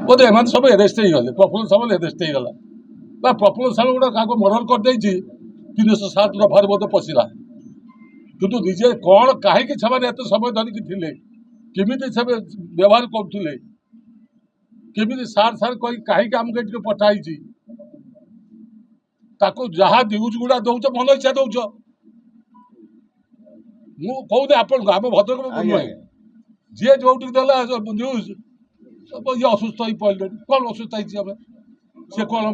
बोधे M सब arrest हो गले प्रफुल्ल सामल एरेस्ट हो गला प्रफुल्ल सामल गोटे क्या मर्डर कर 307 दफार बोधे पशिला किंतु निजे कौन कहीं समय धरिकी थे केमी से व्यवहार करुले केमी सार सार कहीं आमको ये पठाई जहाँ न्यूज गुड़ा दौच मन इच्छा दौच मुझे आपन आम भद्रक नुहे जी जो न्यूज ये असुस्थ हो पड़े कौन असुस्थ होमें सी कौन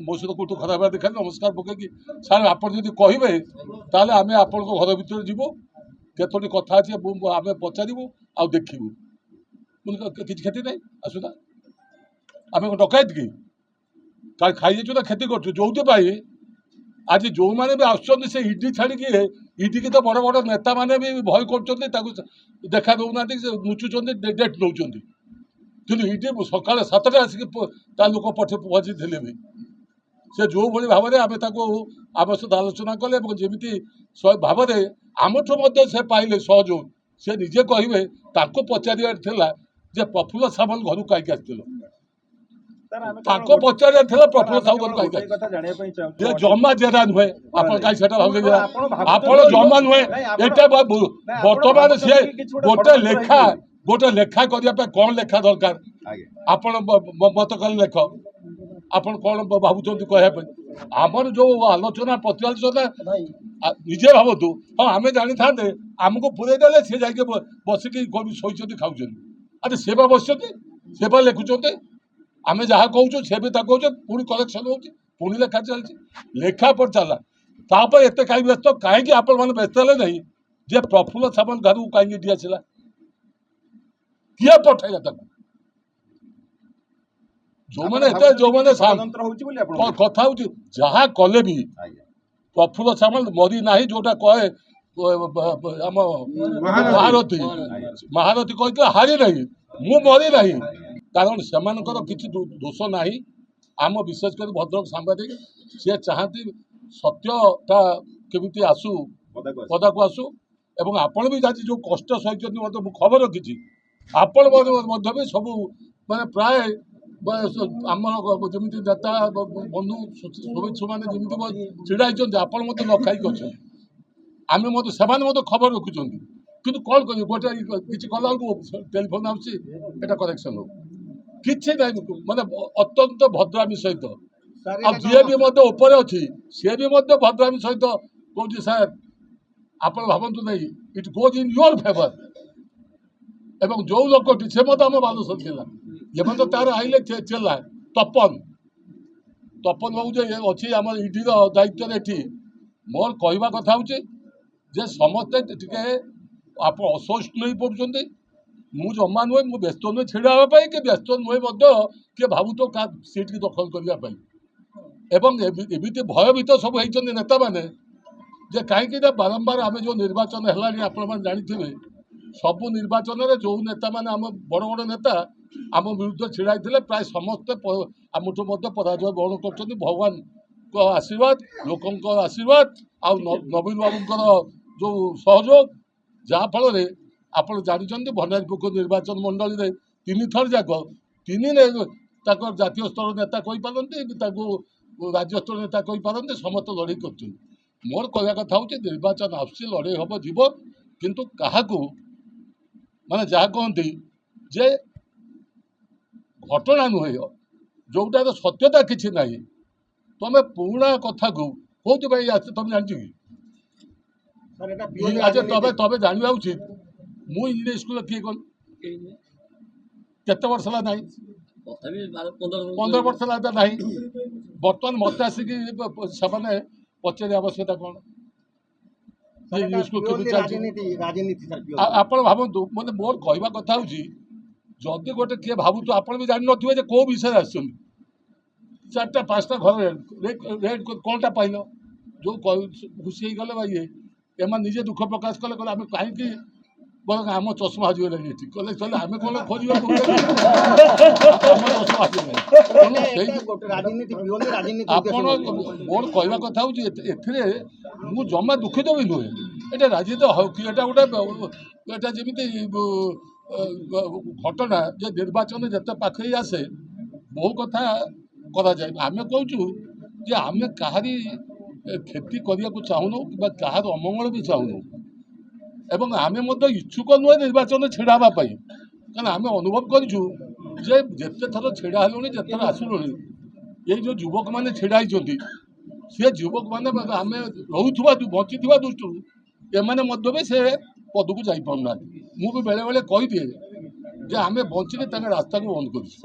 मो सहित कौट खराब देखा नमस्कार पकईकि सार आप कहे ताल आम आप घर भर जीवु केतोटी कथा अच्छे आम पचारू आ देखू किसी क्षति ना आसुना आम डकायत कि खाई ना क्षति कर जो आज जो मैंने भी आसुच्च से इडी छाड़ी इडी की तो बड़ बड़ नेता मैंने भी भय कर देखा दौना लुचुंट डेट नौ कि इडी सका 7टा आसिक लोक पठे पहुँची थे भी से जो भाई भाव में आम आम सहित आलोचना कले जमी भाव में आमठू से पाइले सहयोग से निजे कहे पचार प्रफुल्ल सामल घर कहीं आसो पचार प्रफुल्ल सामल घर कहीं जमा जेरा नुहे आप कहीं भाव आप जमा नुहे ये बर्तमान सी गोटे लेखा करने कौन लेखा दरकार आपण मत कल लेख आप कौन भावुं कहवाई आमर जो आलोचना प्रतिआलोचना निजे भावतु हाँ आम जानी था आमको पूरे देले सी जा बसिक शोचती खाऊँ अरे से बस से लिखुंट आम जहाँ कहूँ से भी कहूँ पुणी कलेक्शन हो पुणी लेखा चलती लेखा पर चला तापर एत कहीं व्यस्त कहीं आपण मैंने व्यस्त है नहीं जे प्रफुल्ल सामल घर को कहीं डी आसला किए पठेगा जो मैंने जो मैंने कथा हूँ जहाँ कले भी प्रफुल्ल सामल मरी ना जोटा कहे महारथी महारथी कही हारी नहीं मु मरी ना कारण से किसी दोष ना आम विशेषकर भद्रक सांबादिक सी चाहती सत्यटा केमी आसू पदा को आसू एवं आपण भी आज जो कष्ट सही खबर रखी आपण भी सब माने प्राय आम जमी नेता बंधु शुभेच्छु मैंने जमी छिड़ा आपण न खाई आम से खबर रखुं कि कौन कर गोटे किसी कला टेलीफोन आटा करेक्शन हो किसी ना माने अत्यंत भद्रामी सहित जी भी ऊपर अच्छी सी भी भद्रामी सहित कौन सार आप भावतु नहीं it goes in your favour एवं जो लोकटी से आम बालेश्वर था ये तार आइले चेला तपन तपन बाबू जो अच्छी आम इडी दायित्व ये मोर कहवा कथा हूँ समस्ते टे आप असहिष्णु नहीं पड़ुंट मु जमा नुहे मु व्यस्त नुहे छिड़ापी कि व्यस्त नुहे किए भावु तो क्या सीट की दखल करने एवं एमती भयभीत सब होती नेता मैंने कहीं बारंबार आम जो निर्वाचन है आपण जानी सबू निर्वाचन में जो नेता मैंने आम बड़ बड़ नेता आम विरुद्ध छिड़ा प्राय समस्ते आमठू पराजय ग्रहण कर भगवान को आशीर्वाद लोकों आशीर्वाद आ नवीन बाबू जो सहयोग जहाँफल आप जानते भंडारीपुर निर्वाचन मंडल में 3 थर जाक 3 जातीय स्तर नेता कही पारती राज्य स्तर नेता कही पारती समस्त लड़े कर मोर कहवा कथा हूँ निर्वाचन आसूसी लड़े हम जीव किंतु क्या माने जहाँ कहती जे घटना नुहे जोटार सत्यता किसी ना तुम पुराणा कथा को कौन भाई तुम जान आज तबे तबे जानवा उचित मु इंग्लिश स्कूल किए कौन केते वर्ष ना 15 वर्ष ना बर्तमान मत आसिक से पचार आवश्यकता कौन आप भावतु मैंने मोर कहवा कथा हूँ जदि गोटे किए भावुत आप भी जान थे कौ विषय आस 4टा 5टा घर रेड कौनटा पाइल जो खुशी गले भाई एम निजे दुख प्रकाश कले कहे आम कहीं बरं आम चषमा हजिगला ये कले चले आम कौन खोजा आप मोर कहवा कथा हूँ ए जमा दुखित भी नुहे ये राजनीति हकी गोटे जमी घटना जे निर्वाचन जिते पाखे आसे ବହୁ କଥା କରାଯାଏ। ଆମେ କହୁଛୁ ଯେ ଆମେ କାହାରି କ୍ଷତି କରିବାକୁ ଚାହୁଁନୁ କିମ୍ବା କାହାର ଅମଙ୍ଗଳ ବି ଚାହୁଁନୁ ଏବଂ ଆମେ ମଧ୍ୟ ଇଚ୍ଛୁକ ନୁହେଁ ନିର୍ବାଚନ ଛିଡ଼ା ହେବା ପାଇଁ। କାରଣ ଆମେ ଅନୁଭବ କରିଛୁ ଯେ ଯେତେ ଥର ଛିଡ଼ା ହେଲୁଣି ଯେତେଥର ଆସିଲୁଣି ଏଇ ଯେଉଁ ଯୁବକମାନେ ଛିଡ଼ା ହେଇଛନ୍ତି ସେ ଯୁବକମାନେ ଆମେ ରହୁଥିବା ବଞ୍ଚିଥିବା ଦୃଷ୍ଟିରୁ ଏମାନେ ମଧ୍ୟ ବି ସେ ପଦକୁ ଯାଇପାରୁନାହାନ୍ତି। ମୁଁ ବି ବେଳେବେଳେ କହିଦିଏ ଯେ ଆମେ ବଞ୍ଚିକି ତାଙ୍କ ରାସ୍ତାକୁ ବନ୍ଦ କରିଛୁ।